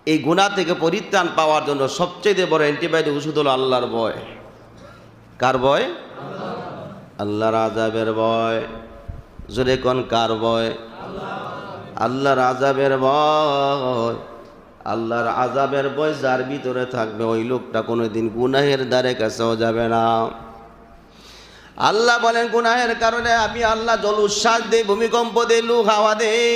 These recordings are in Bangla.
এই গুনাহ থেকে পরিত্রাণ পাওয়ার জন্য সবচেয়ে বড় অ্যান্টিবায়োটিক ওষুধ হলো আল্লাহর ভয়। কার ভয়? আল্লাহর আযাবের ভয়। জোরে কোন কার ভয়? আল্লাহর আযাবের ভয়। আল্লাহর আযাবের ভয় যার ভিতরে থাকবে ওই লোকটা কোনোদিন গুনাহের দ্বারে কাছেও যাবে না। আল্লাহ বলেন গুনাহের কারণে আমি আল্লাহ জলোচ্ছ্বাস দেই, ভূমিকম্প দেই, লু হাওয়া দেই,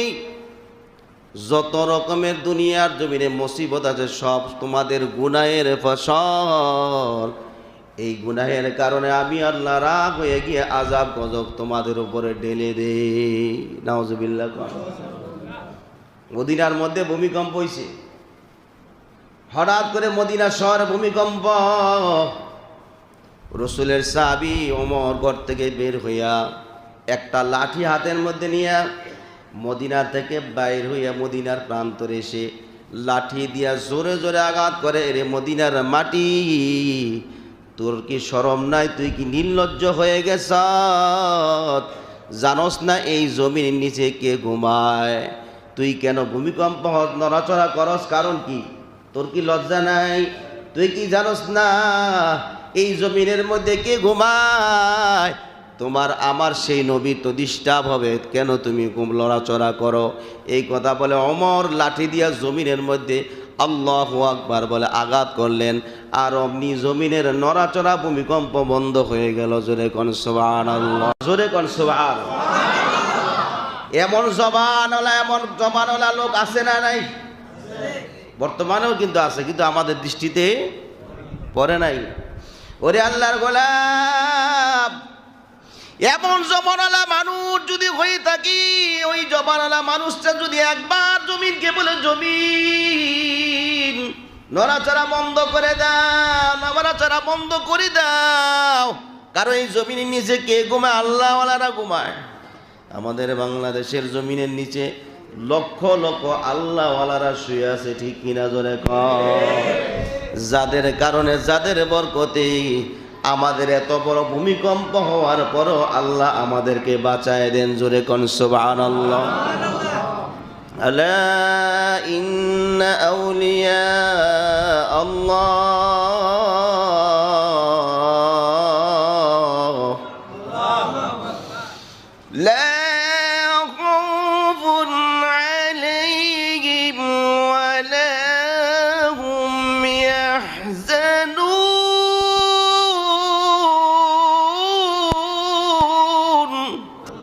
যত রকমের দুনিয়ার জমিনে মুসিবত আছে সব তোমাদের গুনাহের ফসল। এই গুনাহের কারণে আমি আল্লাহ রাগ হয়ে গিয়ে আযাব গজব তোমাদের উপরে ঢেলে দেই। নাউজুবিল্লাহ। মদিনার মধ্যে ভূমিকম্প হয়েছে, হঠাৎ করে মদিনা শহরে ভূমিকম্প। রসুলের সাহাবী ওমর ঘর থেকে বের হইয়া একটা লাঠি হাতের মধ্যে নিয়ে মদিনা থেকে বাইর হইয়া মদিনার প্রান্তরে এসে লাঠি দিয়া জোরে জোরে আঘাত করে, এরে মদিনার মাটি, তোর কি শরম নাই? তুই কি নির্লজ্জ হয়ে গেছ? জানোস না এই জমিনের নিচে কে ঘুমায়? তুই কেন ভূমিকম্প নড়াচড়া করস? কারণ কি? তোর কি লজ্জা নাই? তুই কি জানোস না এই জমিনের মধ্যে কে ঘুমায়? তোমার আমার সেই নবী তো ডিস্টার্ব হবে, কেন তুমি লড়াচড়া করো? এই কথা বলে ওমর লাঠি দিয়া জমিনের মধ্যে আল্লাহু আকবার বলে আঘাত করলেন, আর অমনি জমিনের নড়াচড়া ভূমিকম্প বন্ধ হয়ে গেল। জোরে কোন সুবহানাল্লাহ, জোরে কোন সুবহানাল্লাহ। এমন জবানওয়ালা, এমন জবানওয়ালা লোক আছে না নাই? বর্তমানেও কিন্তু আছে, কিন্তু আমাদের দৃষ্টিতে পড়ে নাই। ওরে আল্লাহর গোলাম, এমন জবানওয়ালা মানুষ যদি হয়ে থাকি, ওই জবানওয়ালা মানুষটা যদি একবার জমিনকে বলে, জমিন নড়াচড়া বন্ধ করে দাও, নড়াচড়া বন্ধ করে দাও, কারণ এই জমিনের নিচে কে ঘুমায়? আল্লাহওয়ালারা ঘুমায়। আমাদের বাংলাদেশের জমিনের নিচে লক্ষ লক্ষ আল্লাহওয়ালারা শুয়ে আছে, ঠিক কিনা জোরে কয়? যাদের কারণে, যাদের বরকতে আমাদের এত বড় ভূমিকম্প হওয়ার পরও আল্লাহ আমাদেরকে বাঁচায় দেন। জোরে কোন সুবহানাল্লাহ। আলা ইন্না আউলিয়া আল্লাহ